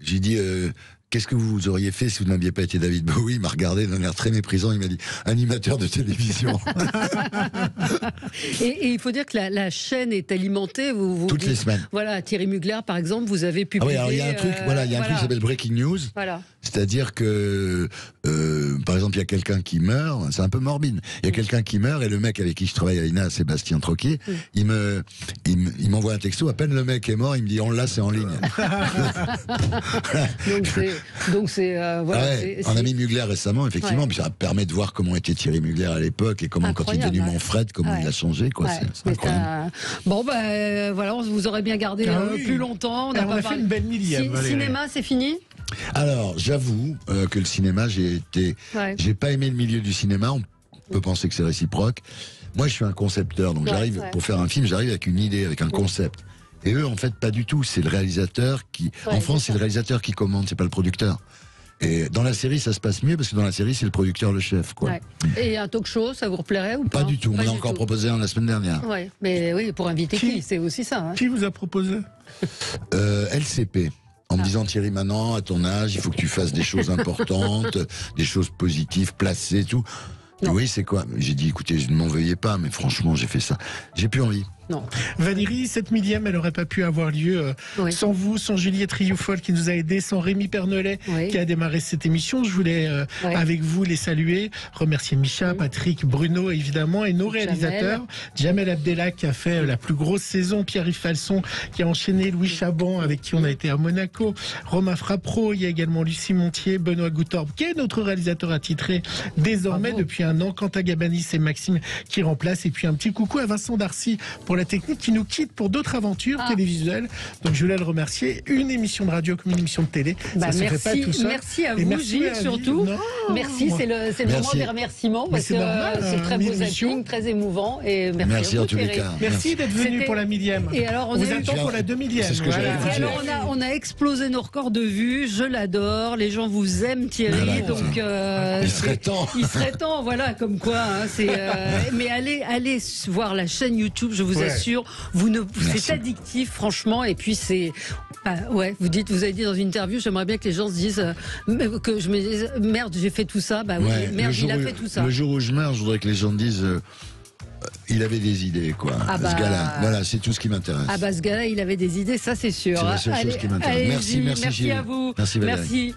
J'ai dit, qu'est-ce que vous auriez fait si vous n'aviez pas été David Bowie? Il m'a regardé d'un air très méprisant, il m'a dit, animateur de télévision. et il faut dire que la chaîne est alimentée. Toutes les semaines. Voilà, Thierry Mugler, par exemple, vous avez publié... alors il y a un truc, qui s'appelle Breaking News. Voilà. C'est-à-dire que, par exemple, il y a quelqu'un qui meurt, c'est un peu morbide, il y a quelqu'un qui meurt et le mec avec qui je travaille à l'INA, Sébastien Troquier, il m'envoie un texto, à peine le mec est mort, il me dit, on l'a, c'est en ligne. Donc c'est on a mis Mugler récemment, effectivement, puis ça permet de voir comment était Thierry Mugler à l'époque et comment, quand il est devenu Manfred, comment il a changé, quoi. C'est incroyable. Bon, voilà, on vous aurait bien gardé plus longtemps. On a fait une belle millième. Cinéma, c'est fini? Alors, j'avoue que le cinéma, j'ai pas aimé le milieu du cinéma. On peut penser que c'est réciproque. Moi, je suis un concepteur, donc j'arrive pour faire un film, j'arrive avec une idée, avec un concept. Et eux, en fait, pas du tout. C'est le réalisateur qui... en France, c'est le réalisateur qui commande, c'est pas le producteur. Et dans la série, ça se passe mieux, parce que dans la série, c'est le producteur, le chef, quoi. Et un talk show, ça vous plairait ou pas? Pas du tout. On m'en a encore proposé un la semaine dernière. Mais oui, pour inviter qui? C'est aussi ça. Qui vous a proposé? LCP. En me disant, Thierry, maintenant, à ton âge, il faut que tu fasses des choses importantes, des choses positives, placées, tout. Oui, c'est quoi? J'ai dit, écoutez, je ne m'en veuillez pas, mais franchement, j'ai fait ça. J'ai plus envie. Non. Valérie, cette millième, elle n'aurait pas pu avoir lieu sans vous, sans Juliette Rioufol qui nous a aidés, sans Rémi Pernolet qui a démarré cette émission. Je voulais, avec vous, les saluer, remercier Micha, Patrick, Bruno, évidemment, et nos réalisateurs. Jamel Abdellah qui a fait la plus grosse saison, Pierre-Yves Falson qui a enchaîné, Louis Chaban avec qui on a été à Monaco, Romain Frappro, il y a également Lucie Montier, Benoît Goutorbe qui est notre réalisateur attitré désormais depuis un an, Quentin Gabanis et Maxime qui remplacent, et puis un petit coucou à Vincent Darcy pour la technique qui nous quitte pour d'autres aventures télévisuelles. Donc je voulais le remercier. Une émission de radio comme une émission de télé, ça se fait pas tout seul. Merci à vous, Gilles, surtout. Merci, c'est le moment des remerciements parce que c'est très beau zapping, très émouvant. Et merci en tous les cas. Merci d'être venu pour la millième. Et alors, on vous attend pour la 2/1000e. Et alors on a explosé nos records de vues. Je l'adore. Les gens vous aiment, Thierry. Donc il serait temps. Il serait temps, voilà, comme quoi. Mais allez voir la chaîne YouTube. Je vous assure, c'est addictif, franchement. Et puis c'est, vous avez dit dans une interview, j'aimerais bien que les gens se disent, que je me dise, merde, j'ai fait tout ça. Bah oui, merde, il a fait tout ça. Le jour où je meurs, je voudrais que les gens disent. Il avait des idées, quoi. Ce gars-là, voilà, c'est tout ce qui m'intéresse. Ce gars-là, il avait des idées, ça c'est sûr. C'est la seule chose qui m'intéresse. Merci à vous. Merci Valérie. Merci.